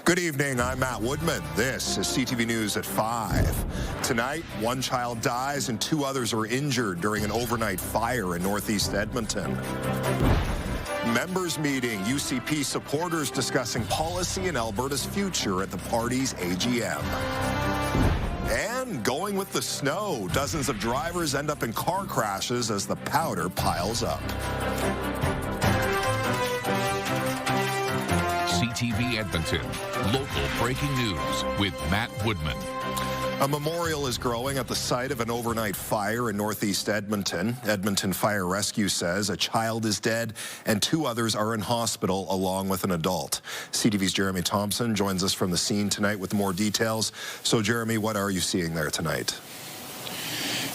Good evening, I'm Matt Woodman. This is CTV News at 5. Tonight, one child dies and two others are injured during an overnight fire in northeast Edmonton. Members meeting, UCP supporters discussing policy in Alberta's future at the party's AGM. And going with the snow, dozens of drivers end up in car crashes as the powder piles up. CTV Edmonton, local breaking news with Matt Woodman. A memorial is growing at the site of an overnight fire in northeast Edmonton. Edmonton Fire Rescue says a child is dead and two others are in hospital along with an adult. CTV's Jeremy Thompson joins us from the scene tonight with more details. So Jeremy, what are you seeing there tonight?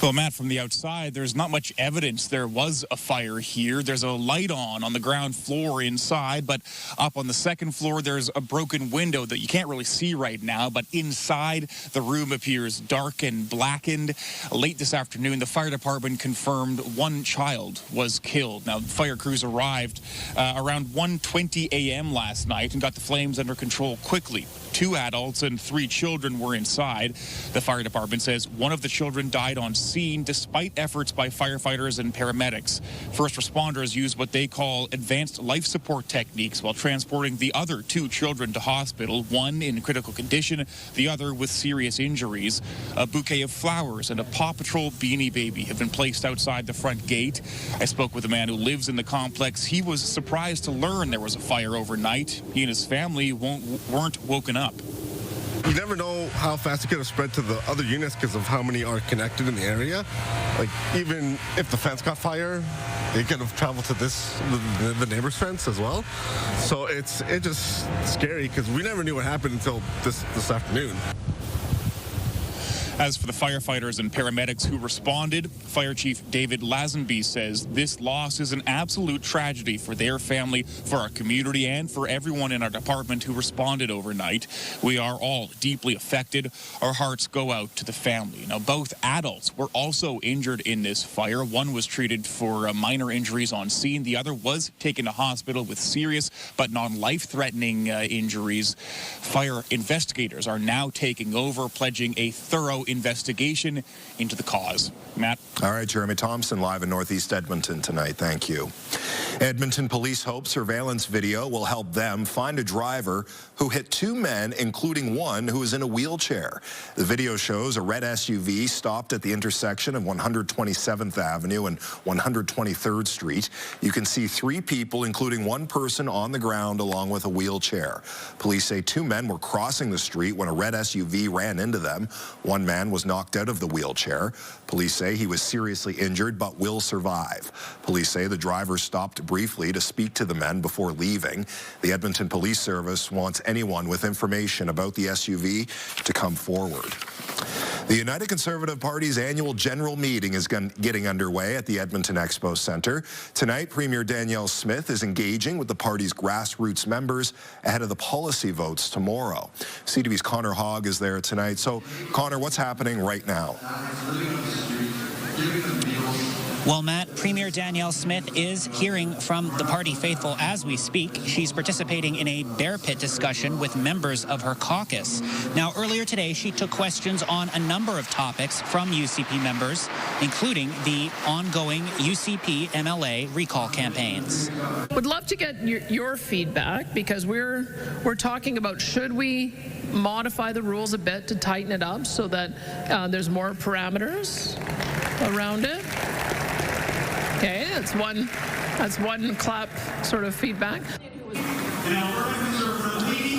Well, Matt, from the outside, there's not much evidence there was a fire here. There's a light on the ground floor inside, but up on the second floor, there's a broken window that you can't really see right now. But inside, the room appears dark and blackened. Late this afternoon, the fire department confirmed one child was killed. Now, fire crews arrived around 1:20 a.m. last night and got the flames under control quickly. 2 adults and 3 children were inside. The fire department says one of the children died on scene despite efforts by firefighters and paramedics. First responders used what they call advanced life support techniques while transporting the other 2 children to hospital, one in critical condition, the other with serious injuries. A bouquet of flowers and a Paw Patrol Beanie Baby have been placed outside the front gate. I spoke with a man who lives in the complex. He was surprised to learn there was a fire overnight. He and his family weren't woken up. You never know how fast it could have spread to the other units because of how many are connected in the area. Like, even if the fence caught fire, it could have traveled to the neighbor's fence as well. So it's just scary because we never knew what happened until this afternoon. As for the firefighters and paramedics who responded, Fire Chief David Lazenby says this loss is an absolute tragedy for their family, for our community, and for everyone in our department who responded overnight. We are all deeply affected. Our hearts go out to the family. Now, both adults were also injured in this fire. One was treated for minor injuries on scene. The other was taken to hospital with serious but non-life-threatening injuries. Fire investigators are now taking over, pledging a thorough investigation into the cause. Matt? All right, Jeremy Thompson live in northeast Edmonton tonight. Thank you. Edmonton police hope surveillance video will help them find a driver who hit 2 men, including one who was in a wheelchair. The video shows a red SUV stopped at the intersection of 127th Avenue and 123rd Street. You can see 3 people, including one person on the ground along with a wheelchair. Police say 2 men were crossing the street when a red SUV ran into them. One man was knocked out of the wheelchair. Police say he was seriously injured but will survive. Police say the driver stopped briefly to speak to the men before leaving. The Edmonton Police Service wants anyone with information about the SUV to come forward. The United Conservative Party's annual general meeting is getting underway at the Edmonton Expo Centre. Tonight, Premier Danielle Smith is engaging with the party's grassroots members ahead of the policy votes tomorrow. CTV's Connor Hogg is there tonight. So, Connor, what's happening right now? Well, Matt, Premier Danielle Smith is hearing from the party faithful as we speak. She's participating in a bear pit discussion with members of her caucus. Now, earlier today, she took questions on a number of topics from UCP members, including the ongoing UCP MLA recall campaigns. Would love to get your feedback because we're talking about should we modify the rules a bit to tighten it up so that there's more parameters around it. Okay, that's one clap sort of feedback.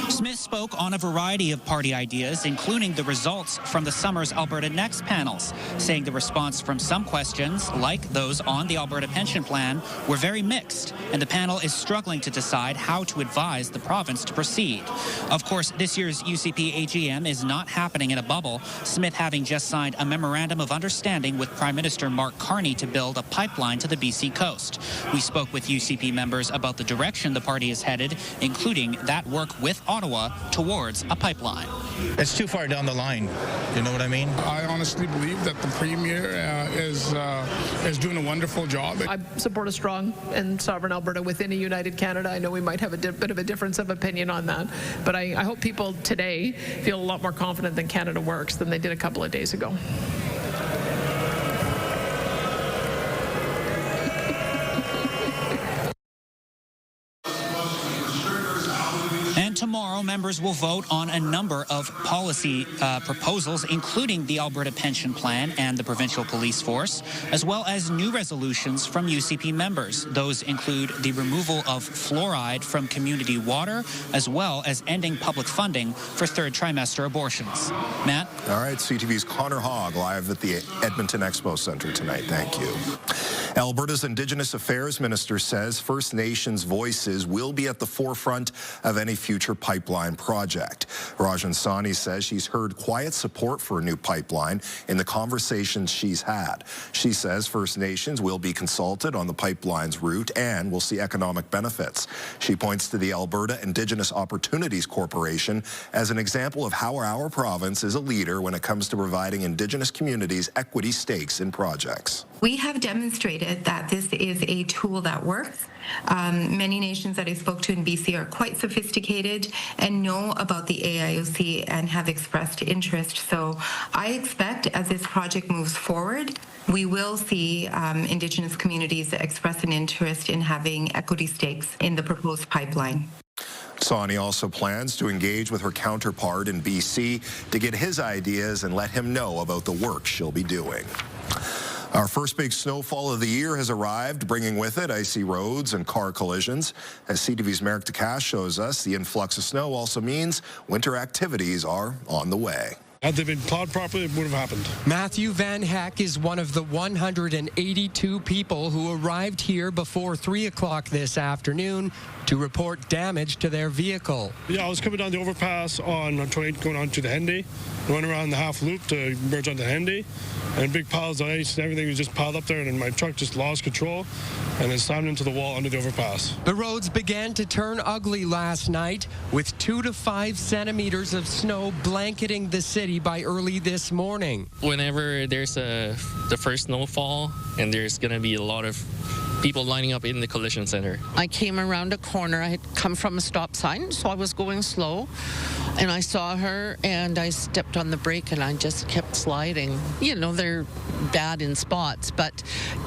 Smith spoke on a variety of party ideas, including the results from the summer's Alberta Next panels, saying the response from some questions, like those on the Alberta pension plan, were very mixed, and the panel is struggling to decide how to advise the province to proceed. Of course, this year's UCP AGM is not happening in a bubble, Smith having just signed a memorandum of understanding with Prime Minister Mark Carney to build a pipeline to the BC coast. We spoke with UCP members about the direction the party is headed, including that work with Ottawa Ottawa towards a pipeline. It's too far down the line. You know what I mean? I honestly believe that the Premier is doing a wonderful job. I support a strong and sovereign Alberta within a united Canada. I know we might have a bit of a difference of opinion on that, but I hope people today feel a lot more confident that Canada works than they did a couple of days ago. And tomorrow, members will vote on a number of policy proposals, including the Alberta Pension Plan and the Provincial Police Force, as well as new resolutions from UCP members. Those include the removal of fluoride from community water, as well as ending public funding for third trimester abortions. Matt? All right, CTV's Connor Hogg live at the Edmonton Expo Centre tonight. Thank you. Alberta's Indigenous Affairs Minister says First Nations voices will be at the forefront of any future pipeline project. Rajan Sani says she's heard quiet support for a new pipeline in the conversations she's had. She says First Nations will be consulted on the pipeline's route and will see economic benefits. She points to the Alberta Indigenous Opportunities Corporation as an example of how our province is a leader when it comes to providing Indigenous communities equity stakes in projects. We have demonstrated that this is a tool that works. Many nations that I spoke to in BC are quite sophisticated and know about the AIOC and have expressed interest. So I expect as this project moves forward, we will see Indigenous communities express an interest in having equity stakes in the proposed pipeline. Sani also plans to engage with her counterpart in BC to get his ideas and let him know about the work she'll be doing. Our first big snowfall of the year has arrived, bringing with it icy roads and car collisions. As CTV's Merrick DeCash shows us, the influx of snow also means winter activities are on the way. Had they been plowed properly, it would have happened. Matthew Van Heck is one of the 182 people who arrived here before 3 o'clock this afternoon to report damage to their vehicle. Yeah, I was coming down the overpass on 28 going on to the Henday. I went around the half loop to merge onto Henday, and big piles of ice and everything was just piled up there, and then my truck just lost control and then slammed into the wall under the overpass. The roads began to turn ugly last night with 2 to 5 centimeters of snow blanketing the city by early this morning. Whenever there's the first snowfall, and there's going to be a lot of people lining up in the collision center. I came around a corner. I had come from a stop sign, so I was going slow, and I saw her, and I stepped on the brake, and I just kept sliding. You know, they're bad in spots, but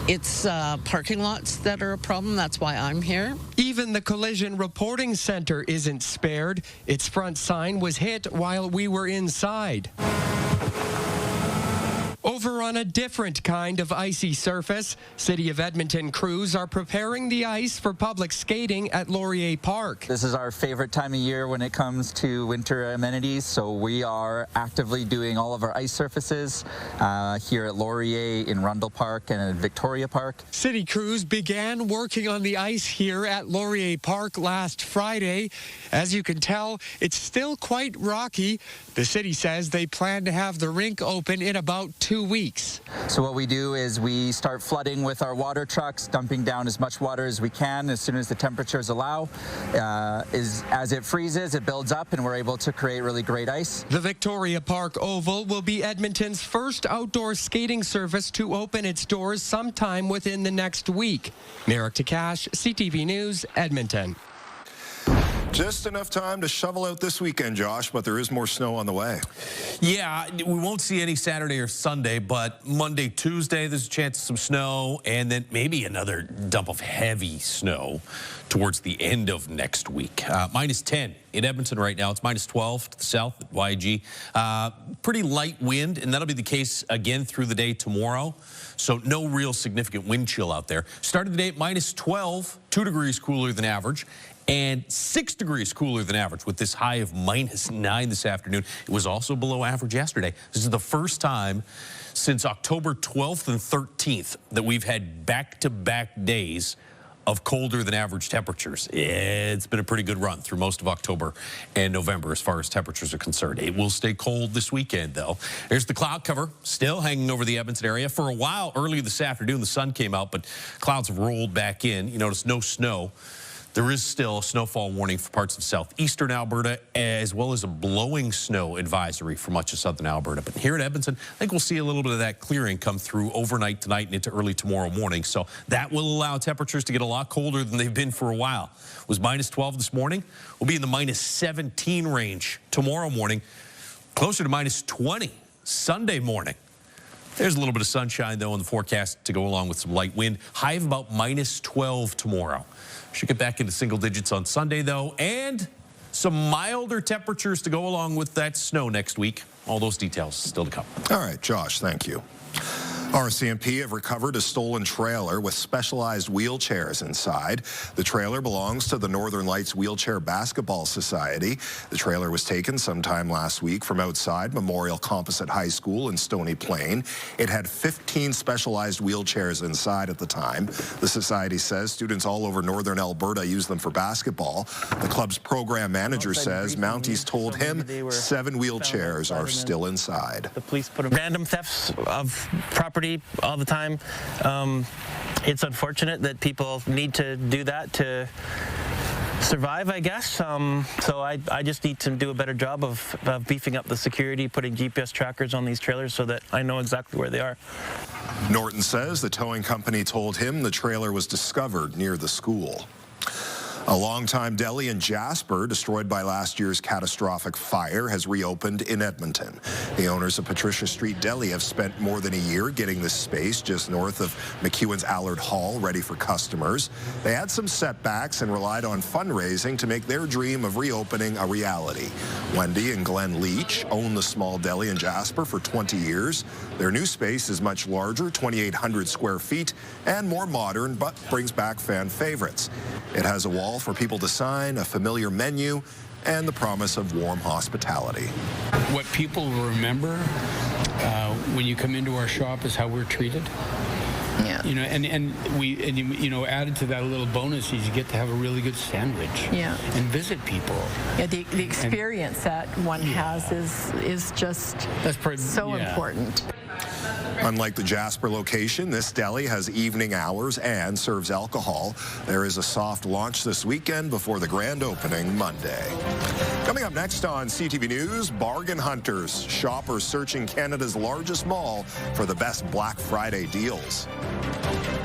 it's parking lots that are a problem. That's why I'm here. Even the collision reporting center isn't spared. Its front sign was hit while we were inside. Over on a different kind of icy surface, City of Edmonton crews are preparing the ice for public skating at Laurier Park. This is our favorite time of year when it comes to winter amenities, so we are actively doing all of our ice surfaces here at Laurier, in Rundle Park, and at Victoria Park. City crews began working on the ice here at Laurier Park last Friday. As you can tell, it's still quite rocky. The city says they plan to have the rink open in about 2 weeks. So what we do is we start flooding with our water trucks, dumping down as much water as we can as soon as the temperatures allow. As it freezes, it builds up, and we're able to create really great ice. The Victoria Park Oval will be Edmonton's first outdoor skating surface to open its doors sometime within the next week. Merrick DeCash, CTV News, Edmonton. Just enough time to shovel out this weekend, Josh, but there is more snow on the way. Yeah, we won't see any Saturday or Sunday, but Monday, Tuesday, there's a chance of some snow, and then maybe another dump of heavy snow towards the end of next week. Minus 10 in Edmonton right now. It's minus 12 to the south at YG. Pretty light wind, and that'll be the case again through the day tomorrow. So no real significant wind chill out there. Started the day at minus 12, 2 degrees cooler than average, and 6 degrees cooler than average with this high of minus 9 this afternoon. It was also below average yesterday. This is the first time since October 12th and 13th that we've had back-to-back days of colder than average temperatures. It's been a pretty good run through most of October and November as far as temperatures are concerned. It will stay cold this weekend, though. There's the cloud cover still hanging over the Edmonton area. For a while early this afternoon, the sun came out, but clouds have rolled back in. You notice no snow There is still a snowfall warning for parts of southeastern Alberta, as well as a blowing snow advisory for much of southern Alberta. But here in Edmonton, I think we'll see a little bit of that clearing come through overnight tonight and into early tomorrow morning. So that will allow temperatures to get a lot colder than they've been for a while. It was minus 12 this morning. We'll be in the minus 17 range tomorrow morning, closer to minus 20 Sunday morning. There's a little bit of sunshine, though, in the forecast to go along with some light wind. High of about minus 12 tomorrow. Should get back into single digits on Sunday, though, and some milder temperatures to go along with that snow next week. All those details still to come. All right, Josh, thank you. RCMP have recovered a stolen trailer with specialized wheelchairs inside. The trailer belongs to the Northern Lights Wheelchair Basketball Society. The trailer was taken sometime last week from outside Memorial Composite High School in Stony Plain. It had 15 specialized wheelchairs inside at the time. The society says students all over Northern Alberta use them for basketball. The club's program manager says Mounties told him 7 wheelchairs are still inside. The police put random thefts of property all the time. It's unfortunate that people need to do that to survive, I guess. So I just need to do a better job of beefing up the security, putting GPS trackers on these trailers so that I know exactly where they are. Norton says the towing company told him the trailer was discovered near the school. A longtime deli in Jasper, destroyed by last year's catastrophic fire, has reopened in Edmonton. The owners of Patricia Street Deli have spent more than a year getting this space just north of McEwen's Allard Hall ready for customers. They had some setbacks and relied on fundraising to make their dream of reopening a reality. Wendy and Glenn Leach own the small deli in Jasper for 20 years. Their new space is much larger, 2,800 square feet, and more modern, but brings back fan favorites. It has a wall for people to sign, a familiar menu, and the promise of warm hospitality. What people remember when you come into our shop is how we're treated. Yeah. You know, and you know, added to that a little bonus is you get to have a really good sandwich. Yeah. And visit people. Yeah, the experience that one has is just so important. Unlike the Jasper location, this deli has evening hours and serves alcohol. There is a soft launch this weekend before the grand opening Monday. Coming up next on CTV News, bargain hunters, shoppers searching Canada's largest mall for the best Black Friday deals.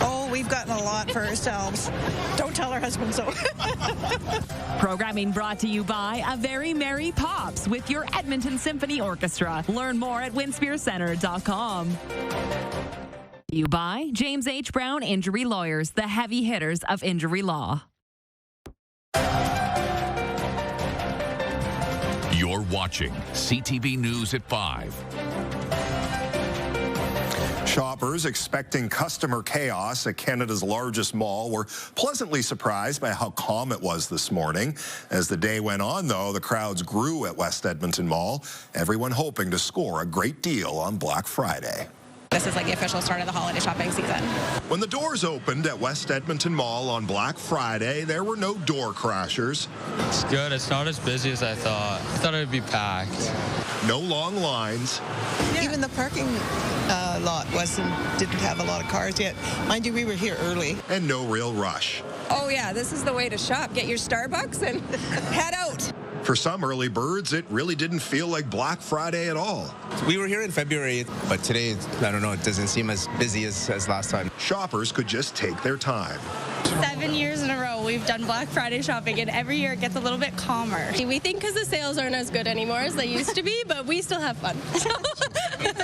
Oh, we've gotten a lot for ourselves. Don't tell our husband so. Programming brought to you by A Very Merry Pops with your Edmonton Symphony Orchestra. Learn more at winspearcenter.com. You by James H. Brown Injury Lawyers, the heavy hitters of injury law. You're watching CTV News at 5. Shoppers expecting customer chaos at Canada's largest mall were pleasantly surprised by how calm it was this morning. As the day went on, though, the crowds grew at West Edmonton Mall, everyone hoping to score a great deal on Black Friday. This is like the official start of the holiday shopping season. When the doors opened at West Edmonton Mall on Black Friday, there were no door crashers. It's good. It's not as busy as I thought. I thought it would be packed. No long lines. Yeah. Even the parking lot didn't have a lot of cars yet. Mind you, we were here early. And no real rush. Oh yeah, this is the way to shop. Get your Starbucks and head out. For some early birds, it really didn't feel like Black Friday at all. We were here in February, but today, I don't know, it doesn't seem as busy as last time. Shoppers could just take their time. 7 years in a row we've done Black Friday shopping, and every year it gets a little bit calmer. We think because the sales aren't as good anymore as they used to be, but we still have fun.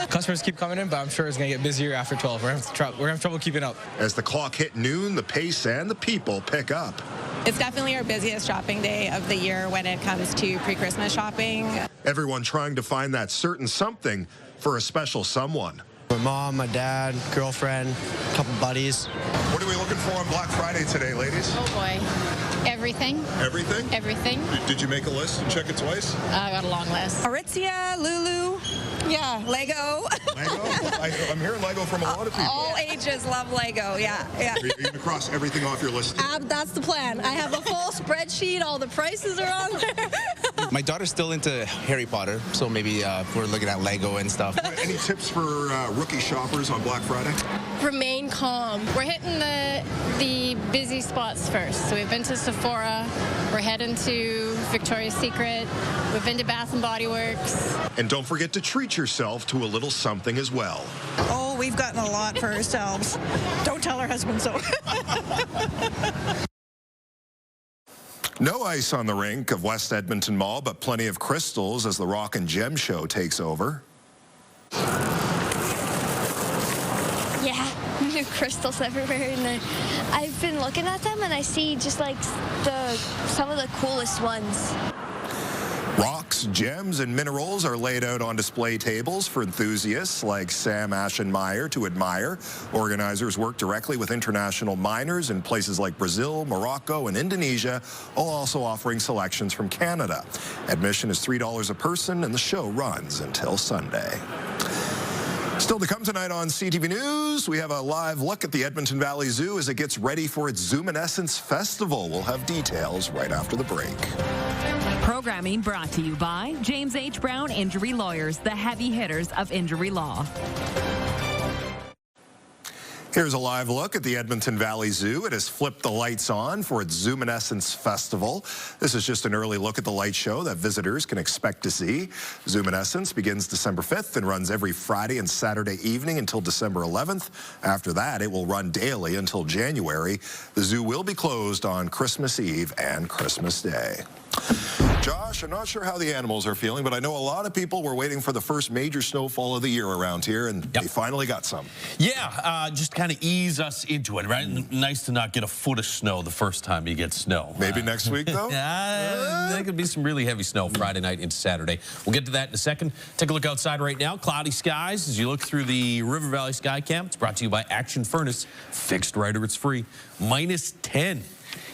Customers keep coming in, but I'm sure it's going to get busier after 12. We're having trouble keeping up. As the clock hit noon, the pace and the people pick up. It's definitely our busiest shopping day of the year when it comes to pre-Christmas shopping. Everyone trying to find that certain something for a special someone. My mom, my dad, girlfriend, a couple buddies. What are we looking for on Black Friday today, ladies? Oh boy. Everything. Everything? Everything. Did you make a list and check it twice? I got a long list. Aritzia, Lulu, yeah, Lego. Lego? I'm hearing Lego from a lot of people. All ages love Lego, yeah. Are you going to cross everything off your list? That's the plan. I have a full spreadsheet. All the prices are on there. My daughter's still into Harry Potter, so maybe we're looking at Lego and stuff. Any tips for rookie shoppers on Black Friday? Remain calm. We're hitting the busy spots first. So we've been to Sephora. We're heading to Victoria's Secret. We've been to Bath & Body Works. And don't forget to treat yourself to a little something as well. Oh, we've gotten a lot for ourselves. Don't tell our husband so. No ice on the rink of West Edmonton Mall, but plenty of crystals as the Rock and Gem show takes over. Yeah, new crystals everywhere, and I've been looking at them, and I see just like some of the coolest ones. Rocks, gems, and minerals are laid out on display tables for enthusiasts like Sam Aschenmeyer to admire. Organizers work directly with international miners in places like Brazil, Morocco, and Indonesia, while also offering selections from Canada. Admission is $3 a person, and the show runs until Sunday. Still to come tonight on CTV News, we have a live look at the Edmonton Valley Zoo as it gets ready for its Zoominescence Festival. We'll have details right after the break. Programming brought to you by James H. Brown Injury Lawyers, the heavy hitters of injury law. Here's a live look at the Edmonton Valley Zoo. It has flipped the lights on for its Zoominescence Festival. This is just an early look at the light show that visitors can expect to see. Zoominescence begins December 5th and runs every Friday and Saturday evening until December 11th. After that, it will run daily until January. The zoo will be closed on Christmas Eve and Christmas Day. Josh, I'm not sure how the animals are feeling, but I know a lot of people were waiting for the first major snowfall of the year around here, and they finally got some. Yeah, just kind of ease us into it, right? Nice to not get a foot of snow the first time you get snow. Maybe next week, though? There could be some really heavy snow Friday night into Saturday. We'll get to that in a second. Take a look outside right now. Cloudy skies as you look through the River Valley Sky Cam. It's brought to you by Action Furnace. Fixed right or it's free. -10.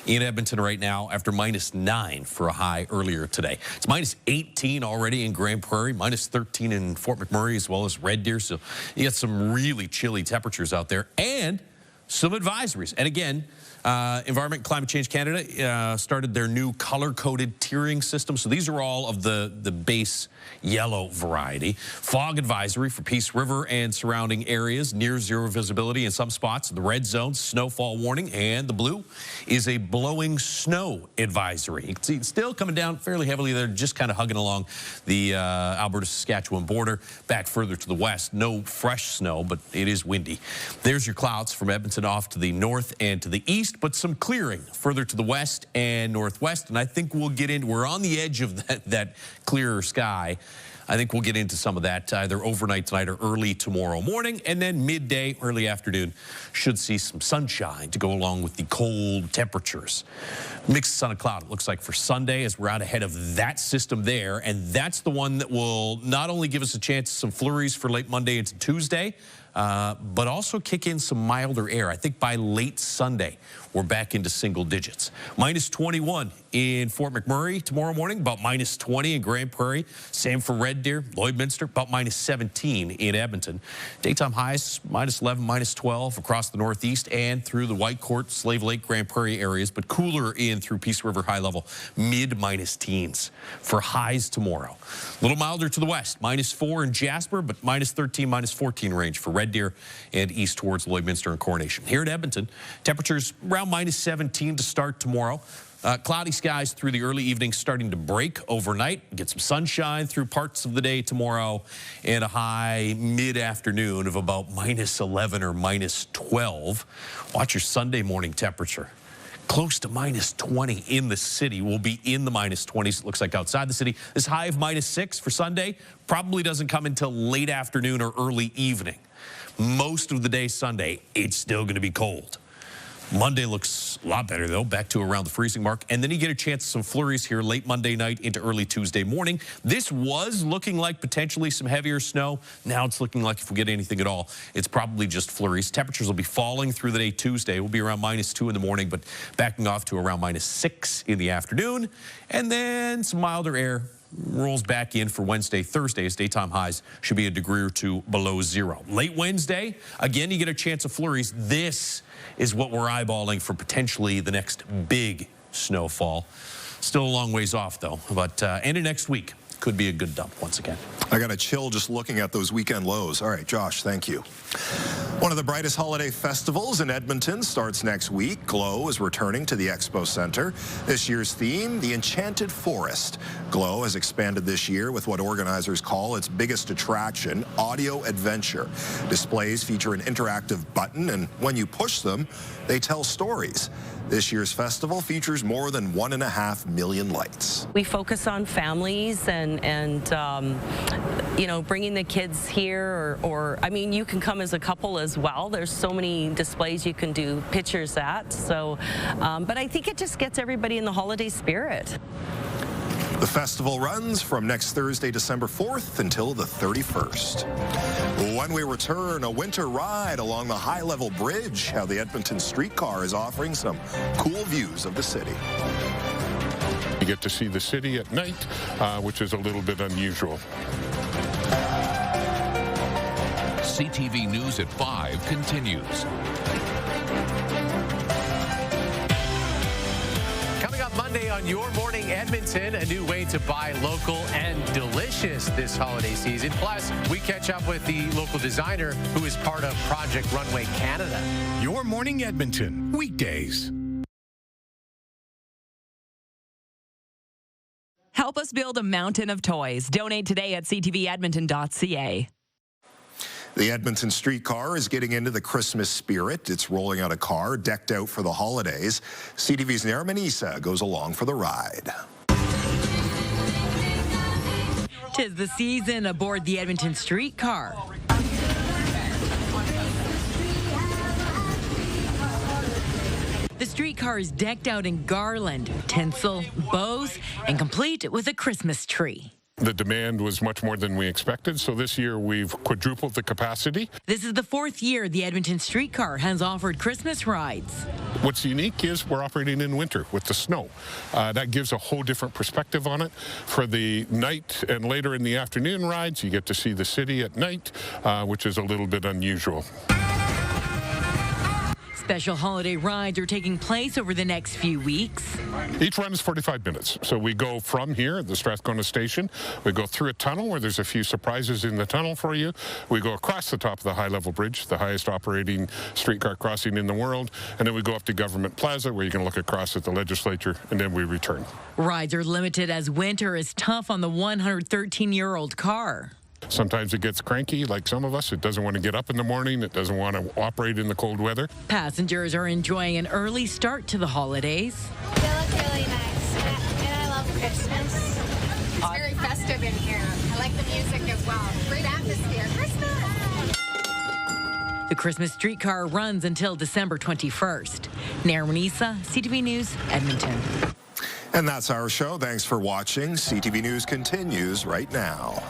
In Edmonton right now after -9 for a high earlier today. It's -18 already in Grand Prairie, -13 in Fort McMurray as well as Red Deer. So you got some really chilly temperatures out there and some advisories. And again, Environment and Climate Change Canada started their new color-coded tiering system. So these are all of the base yellow variety. Fog advisory for Peace River and surrounding areas, near zero visibility in some spots. The red zone, snowfall warning, and the blue is a blowing snow advisory. You can see it's still coming down fairly heavily. They're just kind of hugging along the Alberta-Saskatchewan border. Back further to the west, no fresh snow, but it is windy. There's your clouds from Edmonton off to the north and to the east, but some clearing further to the west and northwest. And I think we'll get into, we're on the edge of that clearer sky. I think we'll get into some of that either overnight tonight or early tomorrow morning, and then midday, early afternoon, should see some sunshine to go along with the cold temperatures. Mixed sun and cloud, it looks like for Sunday, as we're out ahead of that system there, and that's the one that will not only give us a chance of some flurries for late Monday into Tuesday, but also kick in some milder air. I think by late Sunday, we're back into single digits. -21 in Fort McMurray tomorrow morning, about -20 in Grand Prairie. Same for Red Deer, Lloydminster, about -17 in Edmonton. Daytime highs -11, -12 across the northeast and through the Whitecourt, Slave Lake, Grand Prairie areas, but cooler in through Peace River high level, mid-teens for highs tomorrow. A little milder to the west, -4 in Jasper, but -13, -14 range for Red Deer and east towards Lloydminster and Coronation. Here in Edmonton, temperatures around -17 to start tomorrow. Cloudy skies through the early evening, starting to break overnight. Get some sunshine through parts of the day tomorrow, and a high mid-afternoon of about -11 or -12. Watch your Sunday morning temperature. Close to -20 in the city. We'll be in the -20s, it looks like, outside the city. This high of -6 for Sunday probably doesn't come until late afternoon or early evening. Most of the day Sunday, it's still going to be cold. Monday looks a lot better, though, back to around the freezing mark. And then you get a chance of some flurries here late Monday night into early Tuesday morning. This was looking like potentially some heavier snow. Now it's looking like if we get anything at all, it's probably just flurries. Temperatures will be falling through the day Tuesday. We'll be around -2 in the morning, but backing off to around -6 in the afternoon. And then some milder air rolls back in for Wednesday, Thursday, as daytime highs should be a degree or two below zero. Late Wednesday, again, you get a chance of flurries. This is what we're eyeballing for potentially the next big snowfall. Still a long ways off, though. But end of next week could be a good dump once again. I got a chill just looking at those weekend lows. All right, Josh, thank you. One of the brightest holiday festivals in Edmonton starts next week. Glow is returning to the Expo Center. This year's theme, the Enchanted Forest. Glow has expanded this year with what organizers call its biggest attraction, audio adventure. Displays feature an interactive button, and when you push them, they tell stories. This year's festival features more than 1.5 million lights. We focus on families and you know, bringing the kids here, or I mean, you can come as a couple as well. There's so many displays you can do pictures at. So, but I think it just gets everybody in the holiday spirit. The festival runs from next Thursday, December 4th until the 31st. When we return, a winter ride along the high-level bridge, how the Edmonton streetcar is offering some cool views of the city. You get to see the city at night, which is a little bit unusual. CTV News at 5 continues. Coming up Monday on Your Morning Edmonton, a new way to buy local and delicious this holiday season. Plus, we catch up with the local designer who is part of Project Runway Canada. Your Morning Edmonton, weekdays. Help us build a mountain of toys. Donate today at ctvedmonton.ca. The Edmonton streetcar is getting into the Christmas spirit. It's rolling out a car decked out for the holidays. CTV's Naramanisa goes along for the ride. 'Tis the season aboard the Edmonton streetcar. The streetcar is decked out in garland, tinsel, bows, and complete with a Christmas tree. The demand was much more than we expected, so this year we've quadrupled the capacity. This is the 4th year the Edmonton streetcar has offered Christmas rides. What's unique is we're operating in winter with the snow. That gives a whole different perspective on it. For the night and later in the afternoon rides, you get to see the city at night, which is a little bit unusual. Special holiday rides are taking place over the next few weeks. Each run is 45 minutes. So we go from here at the Strathcona station. We go through a tunnel where there's a few surprises in the tunnel for you. We go across the top of the high-level bridge, the highest operating streetcar crossing in the world. And then we go up to Government Plaza where you can look across at the legislature, and then we return. Rides are limited as winter is tough on the 113-year-old car. Sometimes it gets cranky, like some of us. It doesn't want to get up in the morning. It doesn't want to operate in the cold weather. Passengers are enjoying an early start to the holidays. They look really nice, and I love Christmas. It's very festive in here. I like the music as well. Great atmosphere. Christmas! The Christmas streetcar runs until December 21st. Naramanisa, CTV News, Edmonton. And that's our show. Thanks for watching. CTV News continues right now.